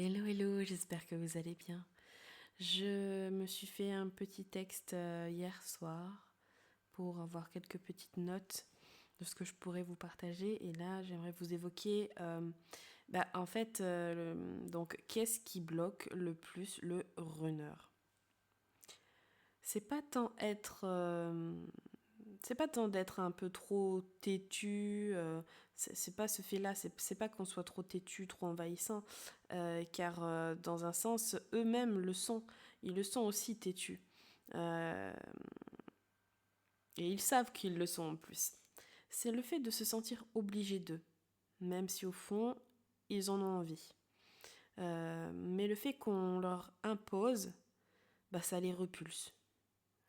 Hello, hello, j'espère que vous allez bien. Je me suis fait un petit texte hier soir pour avoir quelques petites notes de ce que je pourrais vous partager. Et là, j'aimerais vous évoquer, donc, qu'est-ce qui bloque le plus le runner? C'est pas tant être c'est pas tant d'être un peu trop têtu, c'est pas ce fait-là, c'est pas qu'on soit trop têtu, trop envahissant, car dans un sens, eux-mêmes le sont, ils le sont aussi têtus. Euh, et ils savent qu'ils le sont en plus. C'est le fait de se sentir obligé d'eux, même si au fond, ils en ont envie. Mais le fait qu'on leur impose, bah, ça les repulse.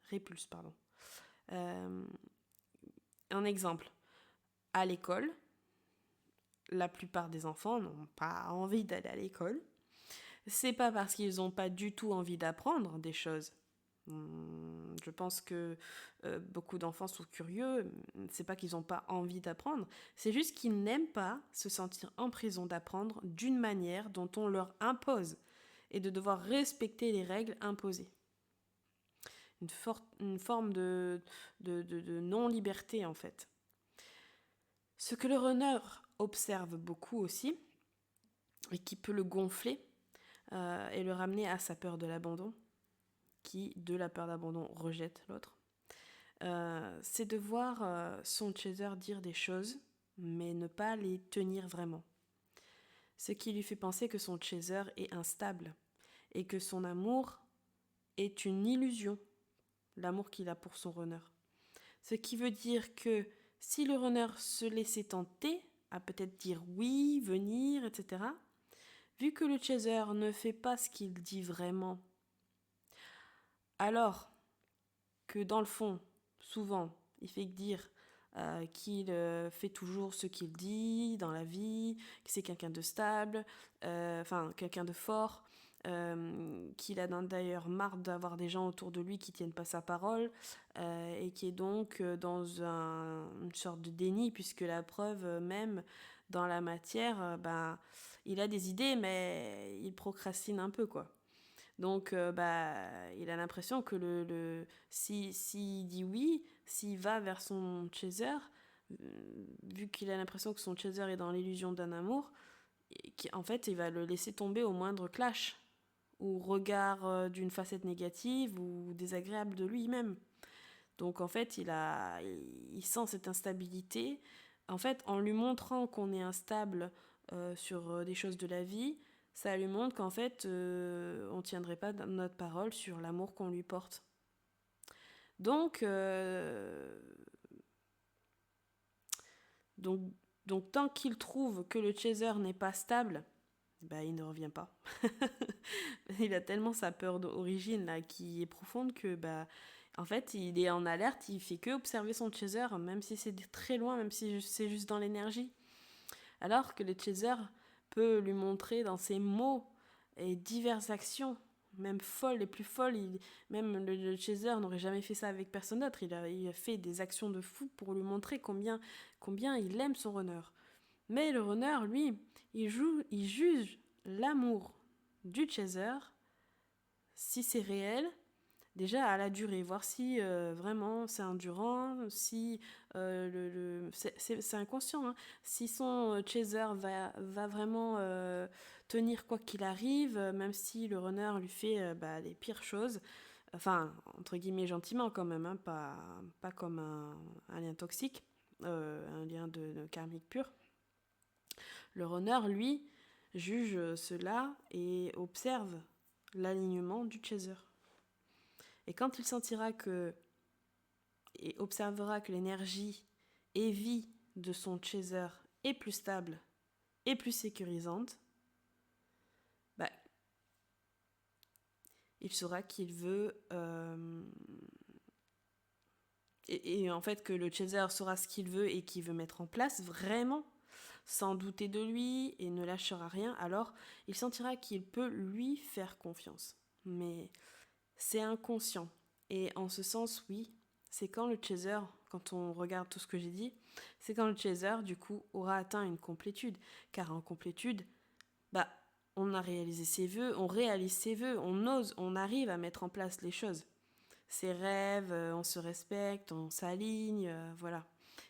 Répulse, pardon. Euh, un exemple, à l'école, la plupart des enfants n'ont pas envie d'aller à l'école. C'est pas parce qu'ils n'ont pas du tout envie d'apprendre des choses. Je pense que beaucoup d'enfants sont curieux. C'est pas qu'ils n'ont pas envie d'apprendre. C'est juste qu'ils n'aiment pas se sentir en prison d'apprendre d'une manière dont on leur impose et de devoir respecter les règles imposées. Une forme de non-liberté en fait. Ce que le runner observe beaucoup aussi, et qui peut le gonfler et le ramener à sa peur de l'abandon, qui, de la peur d'abandon, rejette l'autre, c'est de voir son chaser dire des choses, mais ne pas les tenir vraiment. Ce qui lui fait penser que son chaser est instable et que son amour est une illusion, l'amour qu'il a pour son runner. Ce qui veut dire que si le runner se laissait tenter à peut-être dire oui, venir, etc., vu que le chaser ne fait pas ce qu'il dit vraiment, alors que dans le fond, souvent, il fait que dire qu'il fait toujours ce qu'il dit dans la vie, que c'est quelqu'un de stable, quelqu'un de fort, qu'il a d'ailleurs marre d'avoir des gens autour de lui qui tiennent pas sa parole, et qui est donc dans une sorte de déni, puisque la preuve même dans la matière, il a des idées, mais il procrastine un peu, quoi. Donc, il a l'impression que s'il dit oui, s'il va vers son chaser, vu qu'il a l'impression que son chaser est dans l'illusion d'un amour, en fait, il va le laisser tomber au moindre clash ou regard d'une facette négative ou désagréable de lui-même. Donc, en fait, il sent cette instabilité. En fait, en lui montrant qu'on est instable sur des choses de la vie, ça lui montre qu'en fait, on tiendrait pas notre parole sur l'amour qu'on lui porte. Donc, euh, donc, donc tant qu'il trouve que le chaser n'est pas stable, bah, il ne revient pas. Il a tellement sa peur d'origine là qui est profonde que en fait il est en alerte, il fait que observer son chaser, même si c'est très loin, même si c'est juste dans l'énergie. Alors que le chaser peut lui montrer dans ses mots et diverses actions, même folles, les plus folles. Même le chaser n'aurait jamais fait ça avec personne d'autre. Il a fait des actions de fou pour lui montrer combien il aime son runner. Mais le runner, lui, il juge l'amour du chaser, si c'est réel, déjà à la durée, voir si vraiment c'est endurant, si c'est inconscient, hein, si son chaser va vraiment tenir quoi qu'il arrive, même si le runner lui fait les pires choses, enfin, entre guillemets gentiment quand même, hein, pas comme un lien toxique, un lien de karmique pur. Le runner, lui, juge cela et observe l'alignement du chaser. Et quand il sentira que et observera que l'énergie et vie de son chaser est plus stable et plus sécurisante, bah, il saura qu'il veut et en fait que le chaser saura ce qu'il veut et qu'il veut mettre en place vraiment sans douter de lui et ne lâchera rien, alors il sentira qu'il peut lui faire confiance. Mais c'est inconscient. Et en ce sens, oui, c'est quand le chaser, quand on regarde tout ce que j'ai dit, c'est quand le chaser, du coup, aura atteint une complétude. Car en complétude, bah, on a réalisé ses vœux, on réalise ses vœux, on ose, on arrive à mettre en place les choses. Ses rêves, on se respecte, on s'aligne, voilà.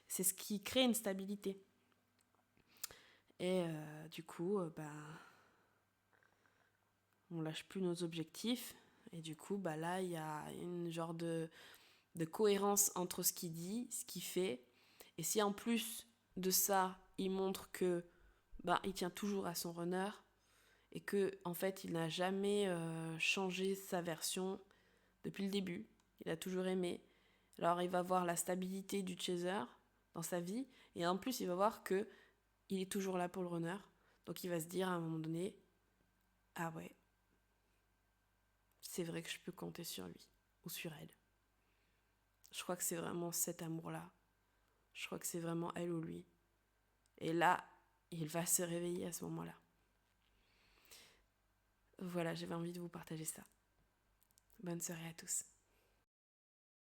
C'est ce qui crée une stabilité. Et du coup, on lâche plus nos objectifs. Et du coup, là, il y a une genre de cohérence entre ce qu'il dit, ce qu'il fait. Et si en plus de ça, il montre que il tient toujours à son runner et que en fait, il n'a jamais changé sa version depuis le début. Il a toujours aimé. Alors, il va voir la stabilité du chaser dans sa vie et en plus, il va voir que il est toujours là pour le runner. Donc, il va se dire à un moment donné, ah ouais, c'est vrai que je peux compter sur lui ou sur elle. Je crois que c'est vraiment cet amour-là. Je crois que c'est vraiment elle ou lui. Et là, il va se réveiller à ce moment-là. Voilà, j'avais envie de vous partager ça. Bonne soirée à tous.